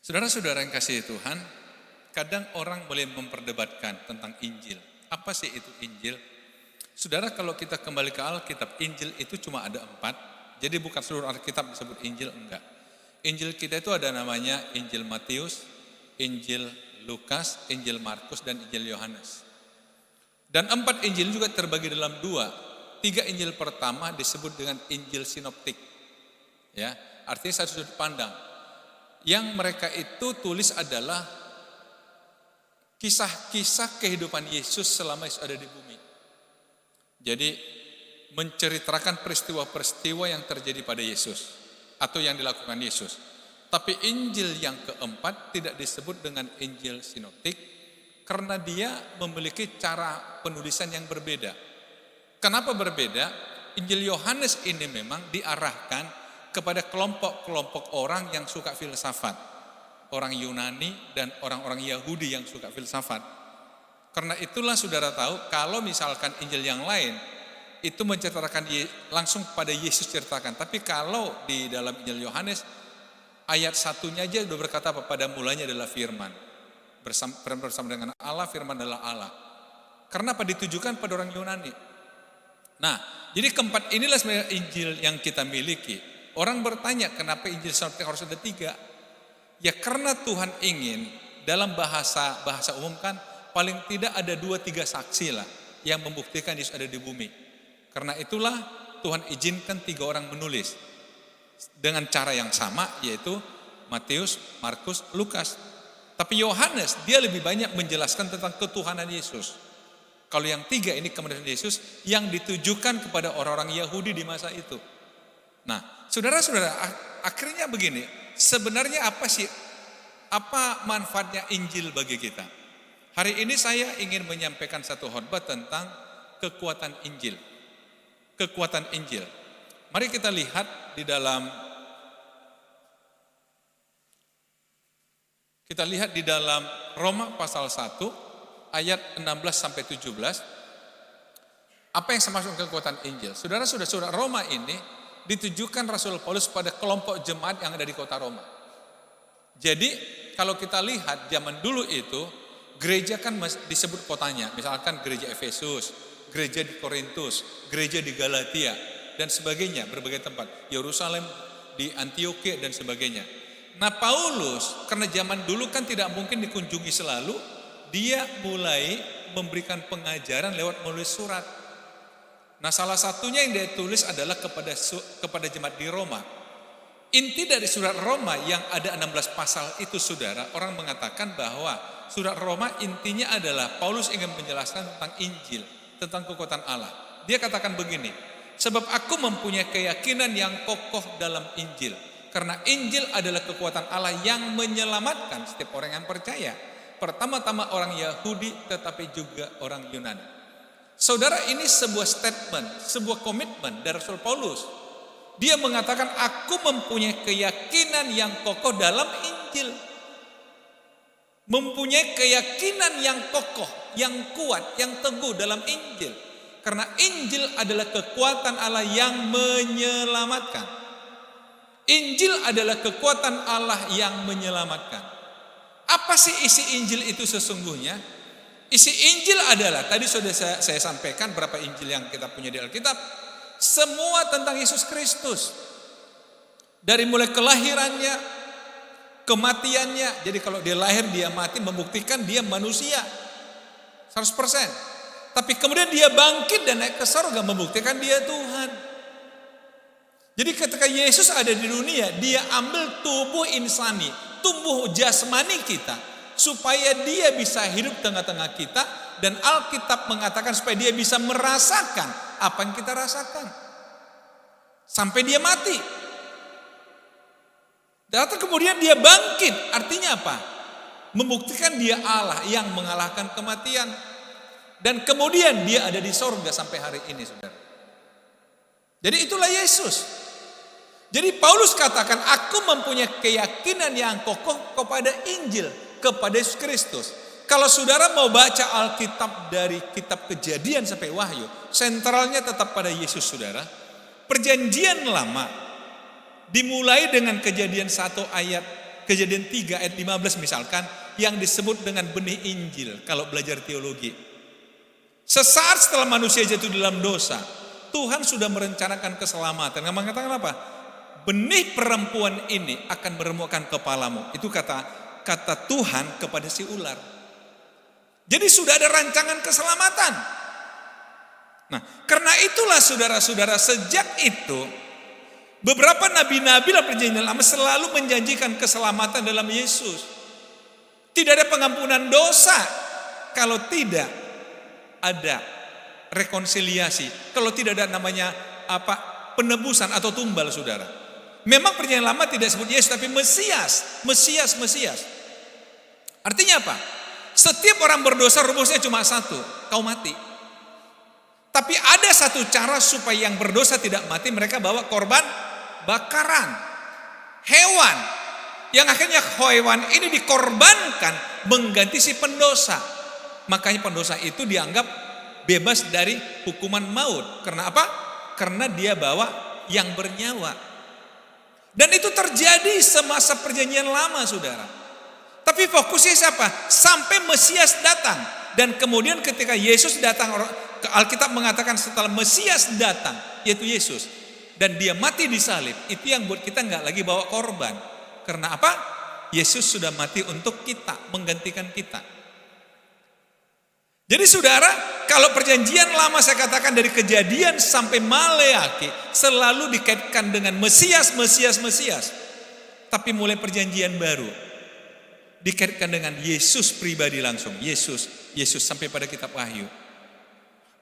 Saudara-saudara yang kasih Tuhan, kadang orang boleh memperdebatkan tentang Injil. Apa sih itu Injil? Saudara, kalau kita kembali ke Alkitab, Injil itu cuma ada 4. Jadi bukan seluruh Alkitab disebut Injil, enggak. Injil kita itu ada namanya Injil Matius, Injil Lukas, Injil Markus, dan Injil Yohanes. Dan 4 Injil juga terbagi dalam 2. 3 Injil pertama disebut dengan Injil Sinoptik. Ya, artinya satu sudut pandang. Yang mereka itu tulis adalah kisah-kisah kehidupan Yesus selama Yesus ada di bumi. Jadi menceritakan peristiwa-peristiwa yang terjadi pada Yesus atau yang dilakukan Yesus. Tapi Injil yang keempat tidak disebut dengan Injil Sinoptik karena dia memiliki cara penulisan yang berbeda. Kenapa berbeda? Injil Yohanes ini memang diarahkan kepada kelompok-kelompok orang yang suka filsafat. Orang Yunani dan orang-orang Yahudi yang suka filsafat. Karena itulah saudara tahu kalau misalkan Injil yang lain itu menceritakan langsung pada Yesus ceritakan. Tapi kalau di dalam Injil Yohanes ayat 1-nya aja udah berkata apa? Pada mulanya adalah firman. Bersama dengan Allah, firman adalah Allah. Karena apa? Ditujukan pada orang Yunani. Nah, jadi keempat inilah sebenarnya Injil yang kita miliki. Orang bertanya kenapa Injil Sinoptik harus ada 3? Ya karena Tuhan ingin dalam bahasa umum kan paling tidak ada 2-3 saksi lah yang membuktikan Yesus ada di bumi. Karena itulah Tuhan izinkan 3 orang menulis dengan cara yang sama, yaitu Matius, Markus, Lukas. Tapi Yohanes dia lebih banyak menjelaskan tentang ketuhanan Yesus. Kalau yang 3 ini kemudian Yesus yang ditujukan kepada orang-orang Yahudi di masa itu. Nah, saudara-saudara, akhirnya begini, sebenarnya apa manfaatnya Injil bagi kita? Hari ini saya ingin menyampaikan satu khotbah tentang kekuatan Injil. Kekuatan Injil. Mari kita lihat di dalam Roma pasal 1 ayat 16 sampai 17. Apa yang saya maksud kekuatan Injil? Saudara-saudara, Roma ini ditujukan Rasul Paulus pada kelompok jemaat yang ada di kota Roma. Jadi kalau kita lihat zaman dulu itu gereja kan disebut kotanya, misalkan gereja Efesus, gereja di Korintus, gereja di Galatia dan sebagainya, berbagai tempat, Yerusalem, di Antioquia dan sebagainya. Nah, Paulus karena zaman dulu kan tidak mungkin dikunjungi selalu, dia mulai memberikan pengajaran lewat menulis surat. Nah, salah satunya yang dia tulis adalah kepada jemaat di Roma. Inti dari surat Roma yang ada 16 pasal itu, saudara, orang mengatakan bahwa surat Roma intinya adalah Paulus ingin menjelaskan tentang Injil, tentang kekuatan Allah. Dia katakan begini, sebab aku mempunyai keyakinan yang kokoh dalam Injil. Karena Injil adalah kekuatan Allah yang menyelamatkan setiap orang yang percaya. Pertama-tama orang Yahudi tetapi juga orang Yunani. Saudara, ini sebuah statement, sebuah komitmen dari Rasul Paulus. Dia mengatakan, aku mempunyai keyakinan yang kokoh dalam Injil. Mempunyai keyakinan yang kokoh, yang kuat, yang teguh dalam Injil. Karena Injil adalah kekuatan Allah yang menyelamatkan. Injil adalah kekuatan Allah yang menyelamatkan. Apa sih isi Injil itu sesungguhnya? Isi Injil adalah, tadi sudah saya sampaikan berapa Injil yang kita punya di Alkitab. Semua tentang Yesus Kristus. Dari mulai kelahirannya, kematiannya. Jadi kalau dia lahir, dia mati, membuktikan dia manusia 100%. Tapi kemudian dia bangkit dan naik ke surga, membuktikan dia Tuhan. Jadi ketika Yesus ada di dunia, dia ambil tubuh insani, tubuh jasmani kita, supaya dia bisa hidup tengah-tengah kita. Dan Alkitab mengatakan supaya dia bisa merasakan apa yang kita rasakan. Sampai dia mati. Dan kemudian dia bangkit. Artinya apa? Membuktikan dia Allah yang mengalahkan kematian. Dan kemudian dia ada di sorga sampai hari ini, saudara. Jadi itulah Yesus. Jadi Paulus katakan, aku mempunyai keyakinan yang kokoh kepada Injil, kepada Yesus Kristus. Kalau saudara mau baca Alkitab dari kitab Kejadian sampai Wahyu, sentralnya tetap pada Yesus, saudara. Perjanjian lama dimulai dengan Kejadian 1 ayat Kejadian 3 ayat 15 misalkan, yang disebut dengan benih Injil kalau belajar teologi. Sesaat setelah manusia jatuh dalam dosa, Tuhan sudah merencanakan keselamatan. Yang mengatakan apa? Benih perempuan ini akan meremukkan kepalamu. Itu kata Tuhan kepada si ular. Jadi sudah ada rancangan keselamatan. Nah, karena itulah saudara-saudara, sejak itu beberapa nabi-nabi dalam perjanjian lama selalu menjanjikan keselamatan dalam Yesus. Tidak ada pengampunan dosa kalau tidak ada rekonsiliasi, kalau tidak ada namanya penebusan atau tumbal, saudara. Memang perjanjian lama tidak sebut Yesus, tapi Mesias. Artinya apa? Setiap orang berdosa rumusnya cuma satu, kau mati. Tapi ada satu cara supaya yang berdosa tidak mati, mereka bawa korban bakaran hewan, yang akhirnya hewan ini dikorbankan mengganti si pendosa. Makanya pendosa itu dianggap bebas dari hukuman maut. Karena apa? Karena dia bawa yang bernyawa. Dan itu terjadi semasa perjanjian lama, saudara. Tapi fokusnya siapa? Sampai Mesias datang. Dan kemudian ketika Yesus datang, Alkitab mengatakan setelah Mesias datang, yaitu Yesus, dan dia mati di salib, itu yang buat kita nggak lagi bawa korban. Karena apa? Yesus sudah mati untuk kita, menggantikan kita. Jadi saudara, kalau perjanjian lama saya katakan dari Kejadian sampai Maleaki selalu dikaitkan dengan Mesias. Tapi mulai perjanjian baru dikaitkan dengan Yesus pribadi langsung. Yesus sampai pada kitab Wahyu.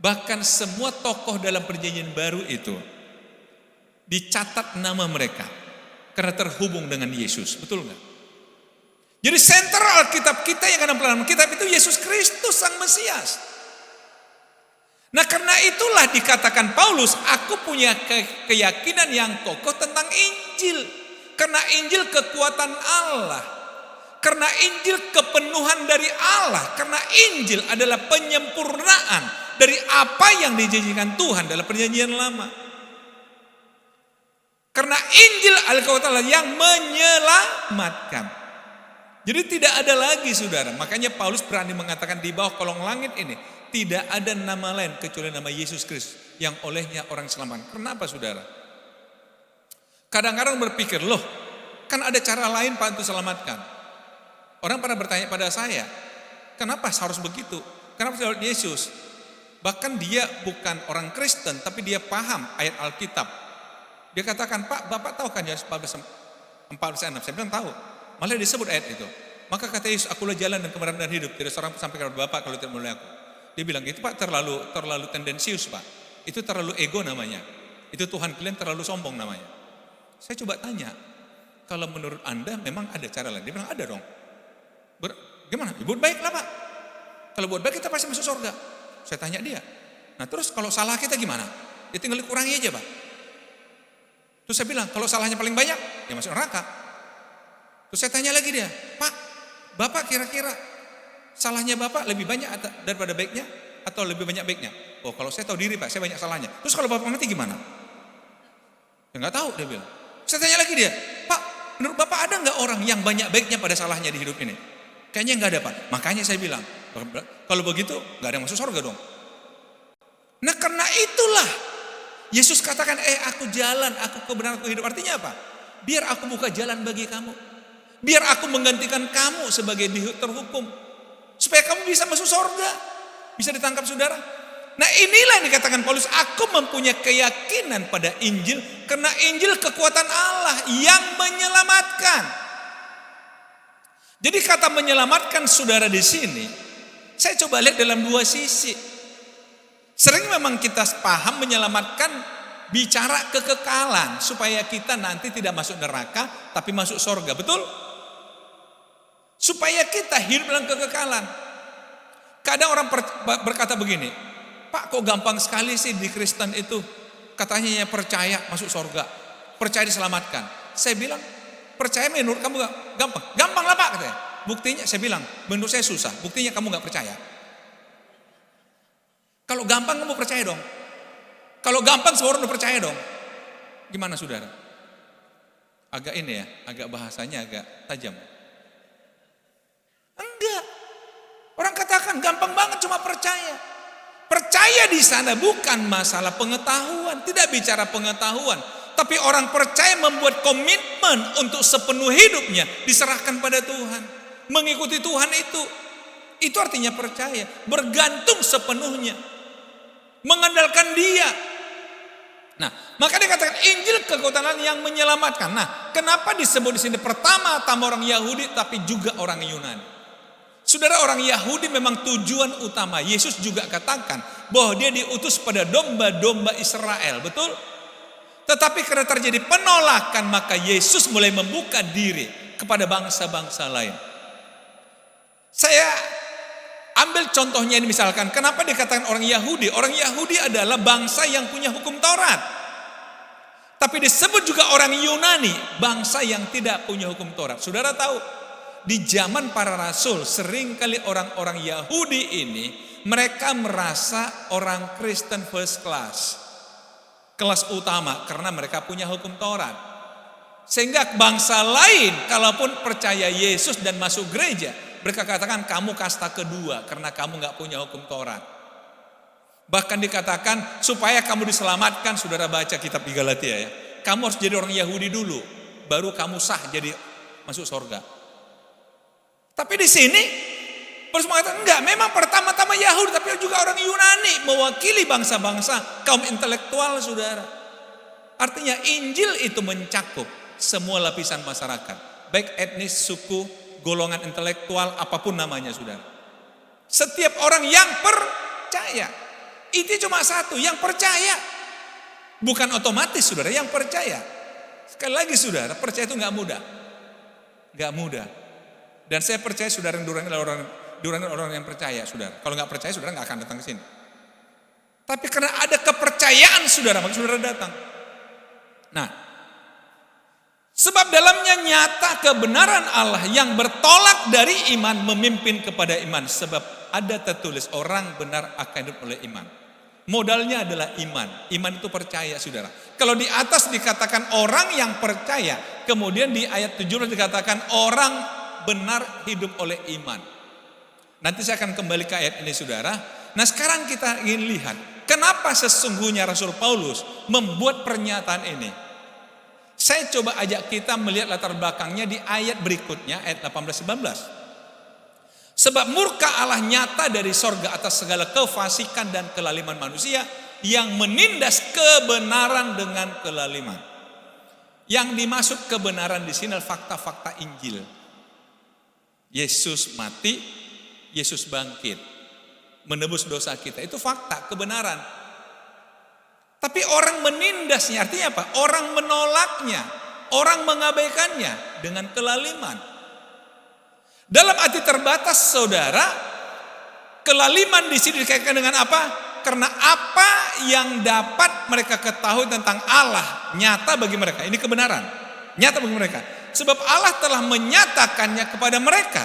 Bahkan semua tokoh dalam perjanjian baru itu dicatat nama mereka karena terhubung dengan Yesus. Betul nggak? Jadi sentral Alkitab kita yang dalam pelayanan kitab itu Yesus Kristus Sang Mesias. Nah, karena itulah dikatakan Paulus, aku punya keyakinan yang kokoh tentang Injil. Karena Injil kekuatan Allah. Karena Injil kepenuhan dari Allah. Karena Injil adalah penyempurnaan dari apa yang dijanjikan Tuhan dalam perjanjian lama. Karena Injil adalah kekuatan Allah yang menyelamatkan. Jadi tidak ada lagi, saudara. Makanya Paulus berani mengatakan di bawah kolong langit ini tidak ada nama lain kecuali nama Yesus Kristus yang olehnya orang selamat. Kenapa, saudara? Kadang-kadang berpikir, loh, kan ada cara lain Pak untuk selamatkan. Orang pernah bertanya pada saya, kenapa harus begitu? Kenapa tidak Yesus? Bahkan dia bukan orang Kristen, tapi dia paham ayat Alkitab. Dia katakan, Pak, Bapak tahu kan ya 14:6? Saya bilang tahu. Malah disebut ayat itu. Maka kata Yesus, akulah jalan dan kebenaran dan hidup. Tidak seorang sampai kepada Bapa kalau tidak melalui aku. Dia bilang, itu Pak terlalu tendensius, Pak. Itu terlalu ego namanya. Itu Tuhan kalian terlalu sombong namanya. Saya coba tanya, kalau menurut Anda memang ada cara lain? Dia bilang, ada dong. Gimana? Buat baik lah, Pak. Kalau buat baik kita pasti masuk surga. Saya tanya dia. Nah terus kalau salah kita gimana? Ya tinggal dikurangi aja, Pak. Terus saya bilang, kalau salahnya paling banyak, ya masuk neraka. Terus saya tanya lagi dia, Pak, Bapak kira-kira salahnya Bapak lebih banyak daripada baiknya atau lebih banyak baiknya? Oh, kalau saya tahu diri, Pak, saya banyak salahnya. Terus kalau Bapak mati gimana? Ya nggak tahu, dia bilang. Saya tanya lagi dia, Pak, menurut Bapak ada nggak orang yang banyak baiknya pada salahnya di hidup ini? Kayaknya nggak ada, Pak. Makanya saya bilang, kalau begitu nggak ada yang masuk surga dong. Nah karena itulah Yesus katakan, aku jalan, aku kebenaran, aku hidup. Artinya apa? Biar aku buka jalan bagi kamu. Biar aku menggantikan kamu sebagai terhukum. Supaya kamu bisa masuk surga. Bisa ditangkap, saudara. Nah inilah yang dikatakan Paulus, aku mempunyai keyakinan pada Injil. Karena Injil kekuatan Allah yang menyelamatkan. Jadi kata menyelamatkan, saudara, di sini saya coba lihat dalam dua sisi. Sering memang kita paham menyelamatkan bicara kekekalan. Supaya kita nanti tidak masuk neraka tapi masuk surga, betul? Supaya kita hidup dalam kekekalan. Kadang orang berkata begini, Pak, kok gampang sekali sih di Kristen itu, katanya percaya masuk surga, percaya diselamatkan. Saya bilang, percaya menurut kamu gampang? Gampang lah, Pak, katanya. Buktinya saya bilang, menurut saya susah. Buktinya kamu gak percaya. Kalau gampang kamu percaya dong. Kalau gampang semua orang udah percaya dong. Gimana, saudara? Agak ini ya, agak bahasanya agak tajam. Enggak. Orang katakan gampang banget cuma percaya. Percaya di sana bukan masalah pengetahuan, tidak bicara pengetahuan, tapi orang percaya membuat komitmen untuk sepenuh hidupnya diserahkan pada Tuhan, mengikuti Tuhan itu. Itu artinya percaya, bergantung sepenuhnya, mengandalkan Dia. Nah, maka dikatakan Injil kekuatan yang menyelamatkan. Nah, kenapa disebut di sini pertama-tama orang Yahudi tapi juga orang Yunani? Saudara, orang Yahudi memang tujuan utama. Yesus juga katakan bahwa dia diutus pada domba-domba Israel, betul? Tetapi karena terjadi penolakan, maka Yesus mulai membuka diri kepada bangsa-bangsa lain. Saya ambil contohnya ini, misalkan kenapa dikatakan orang Yahudi? Orang Yahudi adalah bangsa yang punya hukum Taurat. Tapi disebut juga orang Yunani, bangsa yang tidak punya hukum Taurat. Saudara tahu, di zaman para rasul seringkali orang-orang Yahudi ini mereka merasa orang Kristen first class, kelas utama karena mereka punya hukum Taurat. Sehingga bangsa lain kalaupun percaya Yesus dan masuk gereja, mereka katakan kamu kasta kedua karena kamu gak punya hukum Taurat. Bahkan dikatakan supaya kamu diselamatkan, saudara baca kitab di Galatia ya, kamu harus jadi orang Yahudi dulu, baru kamu sah jadi masuk surga. Tapi di sini Paulus mengatakan enggak, memang pertama-tama Yahudi tapi juga orang Yunani mewakili bangsa-bangsa kaum intelektual, saudara. Artinya Injil itu mencakup semua lapisan masyarakat, baik etnis, suku, golongan intelektual, apapun namanya, saudara. Setiap orang yang percaya. Itu cuma satu, yang percaya. Bukan otomatis, saudara, yang percaya. Sekali lagi, saudara, percaya itu enggak mudah. Enggak mudah. Dan saya percaya saudara Durani adalah orang yang percaya, saudara. Kalau nggak percaya, saudara nggak akan datang ke sini. Tapi karena ada kepercayaan saudara, maka saudara datang. Nah, sebab dalamnya nyata kebenaran Allah yang bertolak dari iman memimpin kepada iman. Sebab ada tertulis orang benar akan hidup oleh iman. Modalnya adalah iman. Iman itu percaya, saudara. Kalau di atas dikatakan orang yang percaya, kemudian di ayat 17 dikatakan orang benar hidup oleh iman. Nanti saya akan kembali ke ayat ini, saudara. Nah, sekarang kita ingin lihat kenapa sesungguhnya Rasul Paulus membuat pernyataan ini. Saya coba ajak kita melihat latar belakangnya di ayat berikutnya, ayat 18-19. Sebab murka Allah nyata dari sorga atas segala kefasikan dan kelaliman manusia yang menindas kebenaran dengan kelaliman. Yang dimaksud kebenaran di sini adalah fakta-fakta Injil. Yesus mati, Yesus bangkit, menebus dosa kita. Itu fakta, kebenaran. Tapi orang menindasnya, artinya apa? Orang menolaknya, orang mengabaikannya dengan kelaliman. Dalam arti terbatas, saudara, kelaliman di sini dikaitkan dengan apa? Karena apa yang dapat mereka ketahui tentang Allah nyata bagi mereka. Ini kebenaran, nyata bagi mereka. Sebab Allah telah menyatakannya kepada mereka.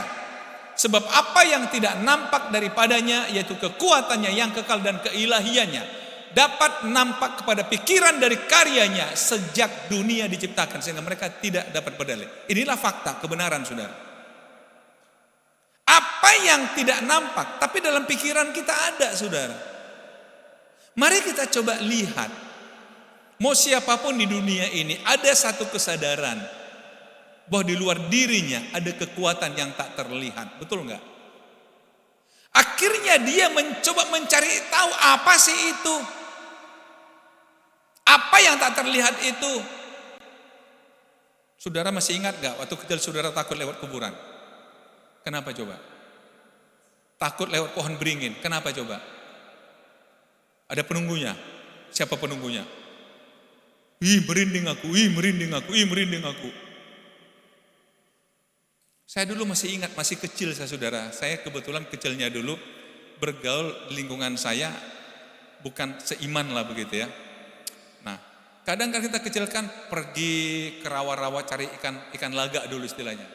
Sebab apa yang tidak nampak daripadanya, yaitu kekuatannya yang kekal dan keilahiannya, dapat nampak kepada pikiran dari karyanya sejak dunia diciptakan, sehingga mereka tidak dapat berdalih. Inilah fakta, kebenaran, saudara. Apa yang tidak nampak, tapi dalam pikiran kita ada, saudara. Mari kita coba lihat. Mau siapapun di dunia ini, ada satu kesadaran bahwa di luar dirinya ada kekuatan yang tak terlihat. Betul enggak? Akhirnya dia mencoba mencari tahu apa sih itu. Apa yang tak terlihat itu? Saudara masih ingat enggak waktu kecil saudara takut lewat kuburan? Kenapa coba? Takut lewat pohon beringin. Kenapa coba? Ada penunggunya. Siapa penunggunya? Merinding aku, merinding aku, merinding aku. Saya dulu masih ingat, masih kecil saya, saudara. Saya kebetulan kecilnya dulu bergaul di lingkungan saya bukan seiman lah begitu ya. Nah, kadang kita kecil kan pergi ke rawa-rawa cari ikan laga dulu istilahnya.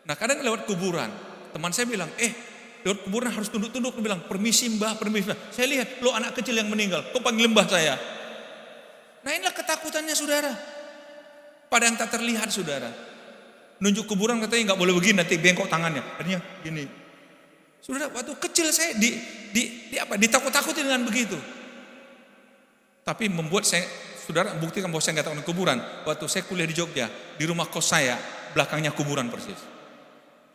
Nah, kadang lewat kuburan, teman saya bilang, lewat kuburan harus tunduk-tunduk. Dia bilang, permisi mbah, permisi mbah. Saya lihat, lo anak kecil yang meninggal, kok panggil mbah saya? Nah, inilah ketakutannya, saudara. pada yang tak terlihat, saudara. Nunjuk kuburan katanya nggak boleh begini, nanti bengkok tangannya. Artinya gini. Saudara, waktu kecil saya ditakut-takutin dengan begitu. Tapi membuat saya, saudara, buktikan bahwa saya nggak takut kuburan. Waktu saya kuliah di Jogja, di rumah kos saya belakangnya kuburan persis.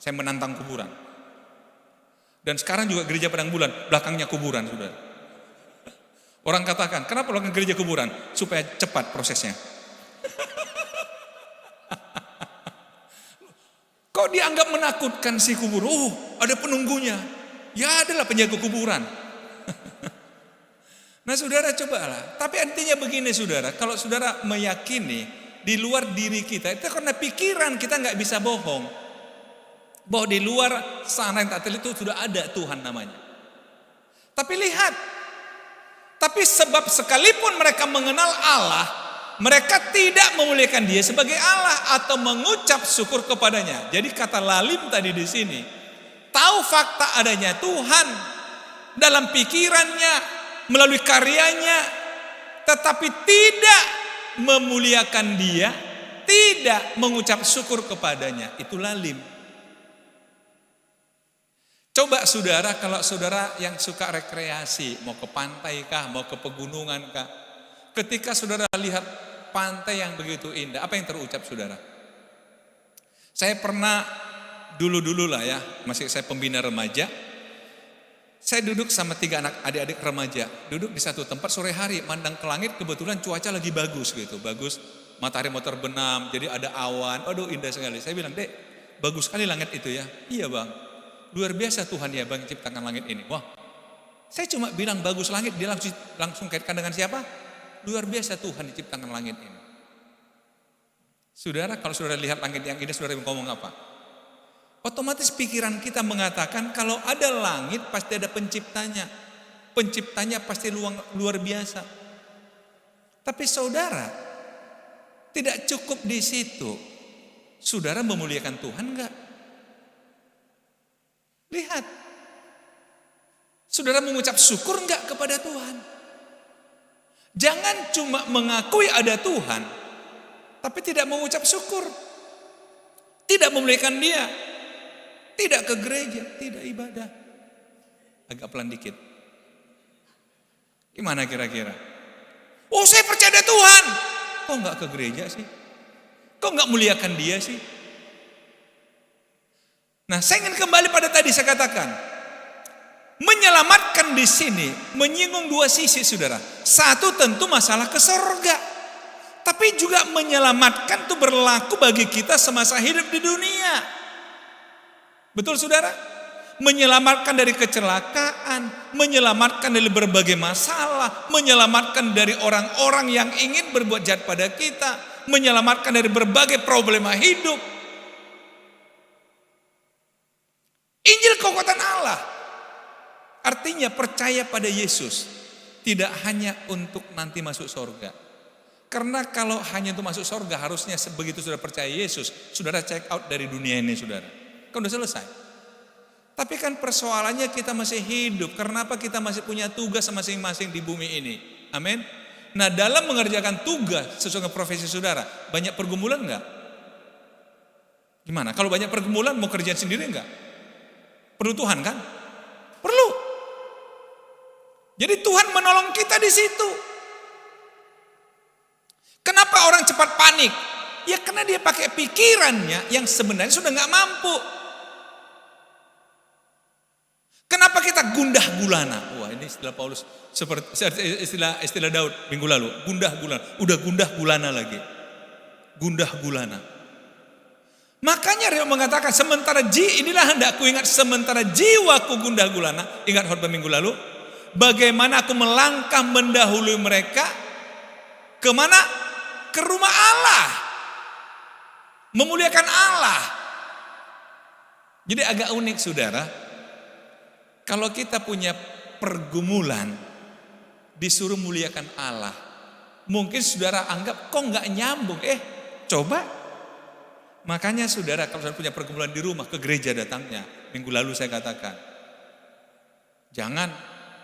Saya menantang kuburan. Dan sekarang juga gereja Padang Bulan belakangnya kuburan, saudara. Orang katakan, kenapa belakang gereja kuburan? Supaya cepat prosesnya. Kok dianggap menakutkan si kubur? Oh, ada penunggunya. Ya adalah penjaga kuburan. Nah, saudara, cobalah. Tapi artinya begini, saudara, kalau saudara meyakini di luar diri kita, itu karena pikiran kita nggak bisa bohong bahwa di luar sana yang tak terlihat itu sudah ada Tuhan namanya. Tapi lihat, tapi sebab sekalipun mereka mengenal Allah, mereka tidak memuliakan Dia sebagai Allah atau mengucap syukur kepadanya. Jadi kata lalim tadi di sini, tahu fakta adanya Tuhan dalam pikirannya melalui karyanya, tetapi tidak memuliakan Dia, tidak mengucap syukur kepadanya. Itu lalim. Coba saudara, kalau saudara yang suka rekreasi, mau ke pantai kah, mau ke pegunungan kah, ketika saudara lihat pantai yang begitu indah, apa yang terucap saudara? Saya pernah dulu lah ya, masih saya pembina remaja, saya duduk sama 3 anak adik-adik remaja, duduk di satu tempat sore hari, mandang ke langit, kebetulan cuaca lagi bagus gitu, bagus, matahari mau terbenam, jadi ada awan, aduh indah sekali. Saya bilang, Dek, bagus sekali langit itu ya. Iya bang, luar biasa Tuhan ya bang ciptakan langit ini. Wah, saya cuma bilang bagus langit, dia langsung kaitkan dengan siapa? Luar biasa Tuhan diciptakan langit ini. Saudara, kalau saudara lihat langit yang ini, saudara ngomong apa? Otomatis pikiran kita mengatakan kalau ada langit pasti ada penciptanya. Penciptanya pasti luar biasa. Tapi saudara, tidak cukup di situ. Saudara memuliakan Tuhan enggak? Lihat. Saudara mengucap syukur enggak kepada Tuhan? Jangan cuma mengakui ada Tuhan, tapi tidak mengucap syukur. Tidak memuliakan Dia. Tidak ke gereja, tidak ibadah. Agak pelan dikit. Gimana kira-kira? Oh, saya percaya ada Tuhan. Kok enggak ke gereja sih? Kok enggak muliakan Dia sih? Nah, saya ingin kembali pada tadi saya katakan. Menyelamatkan di sini menyinggung 2 sisi, saudara. Satu tentu masalah ke surga. Tapi juga menyelamatkan itu berlaku bagi kita semasa hidup di dunia. Betul saudara? Menyelamatkan dari kecelakaan, menyelamatkan dari berbagai masalah, menyelamatkan dari orang-orang yang ingin berbuat jahat pada kita, menyelamatkan dari berbagai problema hidup. Injil kekuatan Allah. Artinya percaya pada Yesus tidak hanya untuk nanti masuk surga. Karena kalau hanya untuk masuk surga, harusnya begitu sudah percaya Yesus, saudara check out dari dunia ini, saudara. Kan udah selesai. Tapi kan persoalannya kita masih hidup. Kenapa kita masih punya tugas masing-masing di bumi ini? Amin. Nah, dalam mengerjakan tugas sesuai dengan profesi saudara, banyak pergumulan enggak? Gimana? Kalau banyak pergumulan mau kerjaan sendiri enggak? Perlu Tuhan kan? Perlu. Jadi Tuhan menolong kita di situ. Kenapa orang cepat panik? Ya karena dia pakai pikirannya yang sebenarnya sudah enggak mampu. Kenapa kita gundah gulana? Wah, ini istilah Paulus seperti istilah Daud minggu lalu. Gundah gulana, udah gundah gulana lagi. Gundah gulana. Makanya dia mengatakan inilah hendakku ingat sementara jiwaku gundah gulana. Ingat khotbah minggu lalu, bagaimana aku melangkah mendahului mereka kemana? Ke rumah Allah. Memuliakan Allah. Jadi agak unik saudara. Kalau kita punya pergumulan, disuruh muliakan Allah. Mungkin saudara anggap kok nggak nyambung. Coba. Makanya saudara kalau saudara punya pergumulan di rumah, ke gereja datangnya. Minggu lalu saya katakan. Jangan,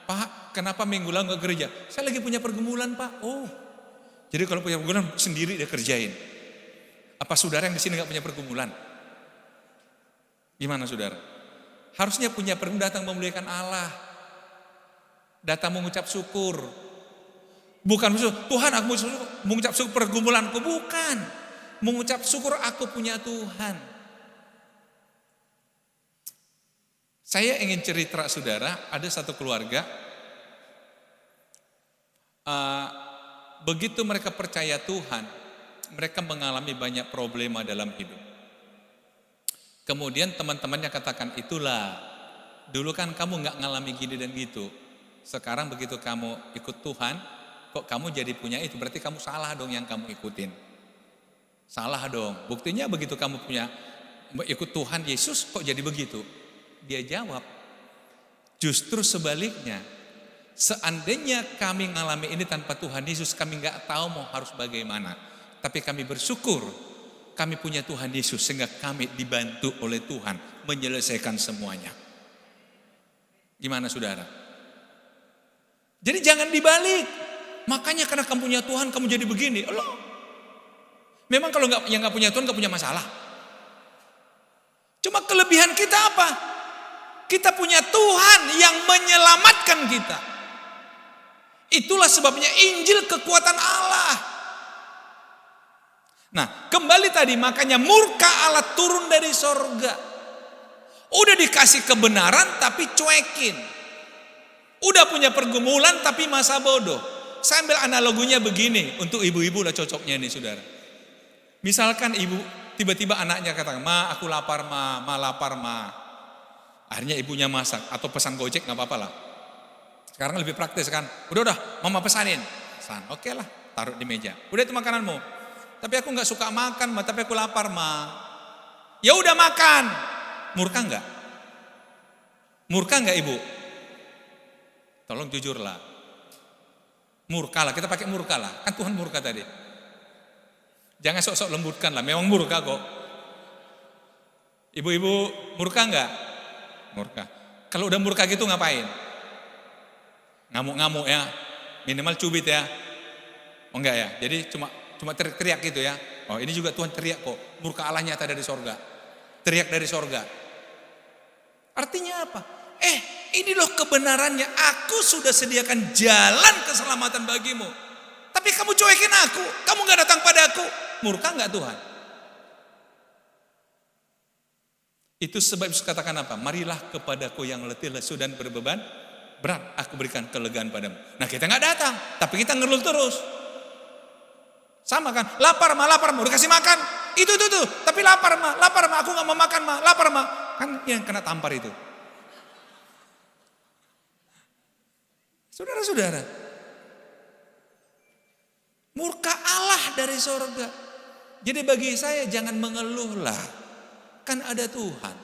Pak, kenapa minggu lalu nggak gereja? Saya lagi punya pergumulan, Pak. Oh, jadi kalau punya pergumulan sendiri dia kerjain. Apa saudara yang di sini nggak punya pergumulan? Gimana saudara? Harusnya punya pergumulan, datang memuliakan Allah. Datang mengucap syukur. Bukan Tuhan aku mengucap syukur pergumulanku, bukan. Mengucap syukur aku punya Tuhan. Saya ingin cerita saudara, ada satu keluarga, begitu mereka percaya Tuhan, mereka mengalami banyak problema dalam hidup. Kemudian teman-temannya katakan, itulah, dulu kan kamu gak ngalami gini dan gitu. Sekarang begitu kamu ikut Tuhan, kok kamu jadi punya itu, berarti kamu salah dong yang kamu ikutin. Salah dong, buktinya begitu kamu punya ikut Tuhan Yesus, kok jadi begitu? Dia jawab, justru sebaliknya, seandainya kami ngalami ini tanpa Tuhan Yesus, kami gak tahu mau harus bagaimana. Tapi kami bersyukur, kami punya Tuhan Yesus, sehingga kami dibantu oleh Tuhan menyelesaikan semuanya. Gimana saudara? Jadi jangan dibalik. Makanya karena kamu punya Tuhan, kamu jadi begini. Allah. Memang kalau yang nggak punya Tuhan nggak punya masalah. Cuma kelebihan kita apa? Kita punya Tuhan yang menyelamatkan kita. Itulah sebabnya Injil kekuatan Allah. Nah, kembali tadi, makanya murka Allah turun dari sorga. Udah dikasih kebenaran tapi cuekin. Udah punya pergumulan tapi masa bodoh. Saya ambil analoginya begini, untuk ibu-ibu lah cocoknya nih saudara. Misalkan ibu tiba-tiba anaknya katakan, ma aku lapar ma lapar ma. Akhirnya ibunya masak atau pesan Gojek nggak apa-apa lah. Sekarang lebih praktis kan, udah mama pesanin. Pesan, oke lah, taruh di meja. Udah itu makananmu. Tapi aku nggak suka makan ma, tapi aku lapar ma. Ya udah makan. Murka nggak? Murka nggak ibu? Tolong jujurlah. Murka lah, kita pakai murka lah. Kan Tuhan murka tadi. Jangan sok-sok lembutkan lah, memang murka kok. Ibu-ibu murka enggak? Murka. Kalau udah murka gitu ngapain? Ngamuk-ngamuk ya. Minimal cubit ya. Oh enggak ya? Jadi cuma teriak-teriak gitu ya. Oh ini juga Tuhan teriak kok. Murka Allah nyata dari sorga. Teriak dari sorga. Artinya apa? Ini loh kebenarannya, aku sudah sediakan jalan keselamatan bagimu. Tapi kamu cuekin aku, kamu gak datang padaku. Murka gak Tuhan? Itu sebab Yesus katakan apa? Marilah kepadaku yang letih, lesu dan berbeban berat, aku berikan kelegaan padamu. Nah kita gak datang, tapi kita ngeluh terus. Sama kan, lapar ma, udah kasih makan. Itu, tapi lapar ma, aku gak mau makan ma, lapar ma. Kan yang kena tampar itu. Saudara-saudara, murka Allah dari sorga. Jadi bagi saya jangan mengeluhlah, kan ada Tuhan.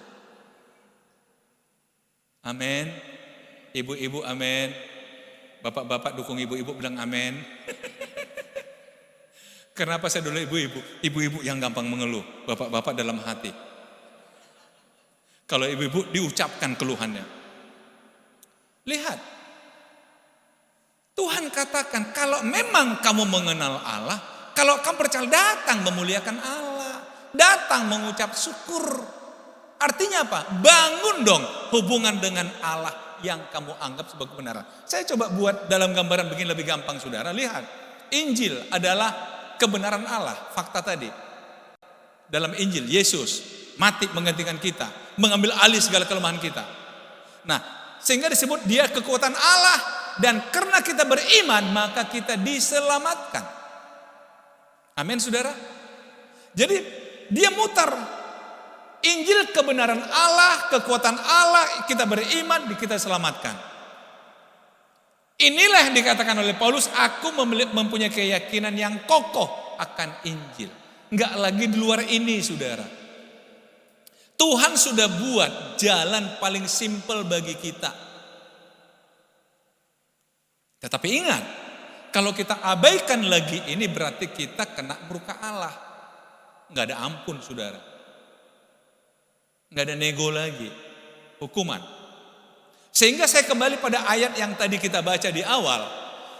Amin. Ibu-ibu amin. Bapak-bapak dukung ibu-ibu bilang amin. Kenapa saya dulu ibu-ibu? Ibu-ibu yang gampang mengeluh, bapak-bapak dalam hati. Kalau ibu-ibu diucapkan keluhannya. Lihat. Tuhan katakan, kalau memang kamu mengenal Allah, kalau kamu percaya, datang memuliakan Allah, datang mengucap syukur. Artinya apa? Bangun dong hubungan dengan Allah yang kamu anggap sebagai kebenaran. Saya coba buat dalam gambaran begini lebih gampang saudara. Lihat, Injil adalah kebenaran Allah, fakta tadi. Dalam Injil, Yesus mati menggantikan kita, mengambil alih segala kelemahan kita. Nah, sehingga disebut dia kekuatan Allah. Dan karena kita beriman, maka kita diselamatkan. Amin saudara. Jadi dia mutar. Injil kebenaran Allah, kekuatan Allah, kita beriman, kita selamatkan. Inilah yang dikatakan oleh Paulus, aku mempunyai keyakinan yang kokoh akan Injil. Enggak lagi di luar ini saudara. Tuhan sudah buat jalan paling simpel bagi kita. Tetapi ingat, kalau kita abaikan lagi ini berarti kita kena murka Allah. Enggak ada ampun saudara. Enggak ada nego lagi. Hukuman. Sehingga saya kembali pada ayat yang tadi kita baca di awal.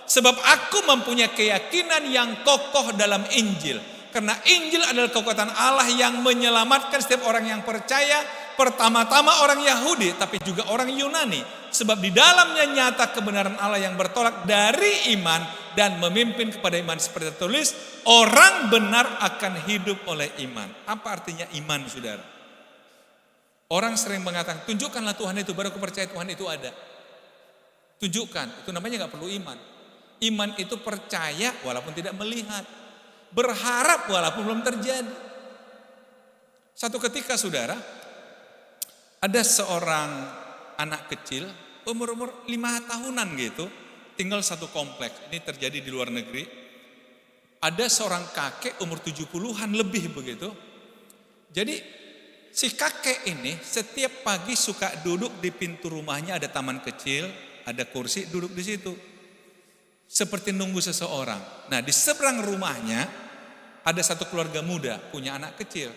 Sebab aku mempunyai keyakinan yang kokoh dalam Injil. Karena Injil adalah kekuatan Allah yang menyelamatkan setiap orang yang percaya, pertama-tama orang Yahudi, tapi juga orang Yunani. Sebab di dalamnya nyata kebenaran Allah yang bertolak dari iman dan memimpin kepada iman, seperti tertulis, orang benar akan hidup oleh iman. Apa artinya iman, saudara? Orang sering mengatakan, tunjukkanlah Tuhan itu, baru aku percaya Tuhan itu ada. Tunjukkan, itu namanya gak perlu iman. Iman itu percaya walaupun tidak melihat, berharap walaupun belum terjadi. Satu ketika, saudara, ada seorang anak kecil, umur 5 tahunan gitu, tinggal satu kompleks. Ini terjadi di luar negeri. Ada seorang kakek umur 70-an lebih begitu. Jadi si kakek ini setiap pagi suka duduk di pintu rumahnya, ada taman kecil, ada kursi, duduk di situ. Seperti nunggu seseorang. Nah, di seberang rumahnya ada satu keluarga muda punya anak kecil.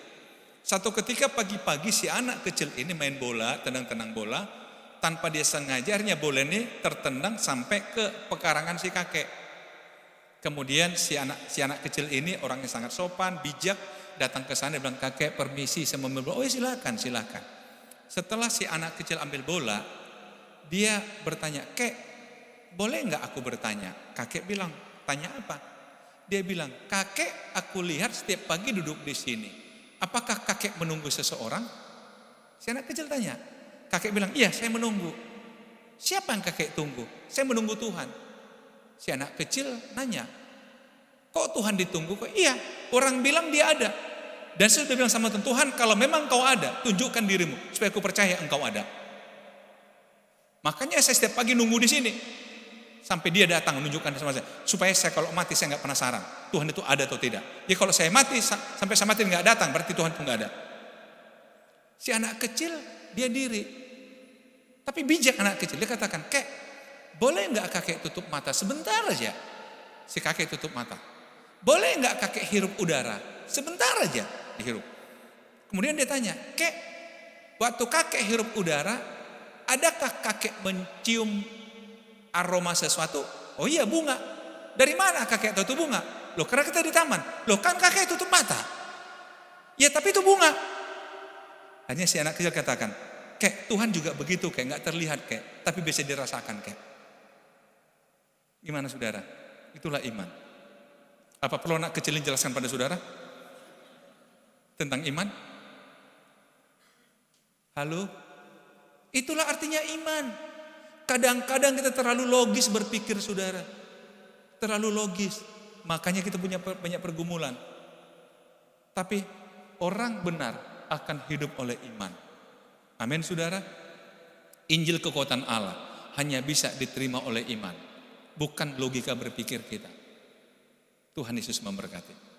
Satu ketika pagi-pagi si anak kecil ini main bola, tendang-tendang bola, tanpa dia sengaja akhirnya bola ini tertendang sampai ke pekarangan si kakek. Kemudian si anak kecil ini orangnya sangat sopan, bijak, datang ke sana bilang, kakek permisi saya mau ambil bola. Oh ya silakan. Setelah si anak kecil ambil bola, dia bertanya, kek boleh nggak aku bertanya? Kakek bilang, tanya apa? Dia bilang, kakek aku lihat setiap pagi duduk di sini. Apakah kakek menunggu seseorang? Si anak kecil tanya. Kakek bilang, iya saya menunggu. Siapa yang kakek tunggu? Saya menunggu Tuhan. Si anak kecil nanya, kok Tuhan ditunggu? Kok iya, orang bilang dia ada. Dan saya sudah bilang sama Tuhan, kalau memang kau ada, tunjukkan dirimu supaya aku percaya engkau ada. Makanya saya setiap pagi nunggu di sini sampai dia datang menunjukkan sama saya, supaya saya kalau mati saya nggak penasaran Tuhan itu ada atau tidak. Ya kalau saya mati sampai saya mati nggak datang, berarti Tuhan pun nggak ada. Si anak kecil dia diri, tapi bijak anak kecil. Dia katakan, kek boleh nggak kakek tutup mata sebentar aja? Si kakek tutup mata. Boleh nggak kakek hirup udara sebentar aja dihirup? Kemudian dia tanya, kek waktu kakek hirup udara, adakah kakek mencium aroma sesuatu? Oh iya, bunga. Dari mana kakek tahu itu bunga? Loh karena kita di taman. Loh kan kakek tutup mata. Ya tapi itu bunga. Hanya si anak kecil katakan, kek Tuhan juga begitu kek, nggak terlihat kek, tapi bisa dirasakan kek. Gimana saudara? Itulah iman. Apa perlu anak kecil ini jelaskan pada saudara tentang iman? Halo? Itulah artinya iman. Kadang-kadang kita terlalu logis berpikir, saudara. Terlalu logis. Makanya kita punya banyak pergumulan. Tapi orang benar akan hidup oleh iman. Amin, saudara. Injil kekuatan Allah hanya bisa diterima oleh iman, bukan logika berpikir kita. Tuhan Yesus memberkati.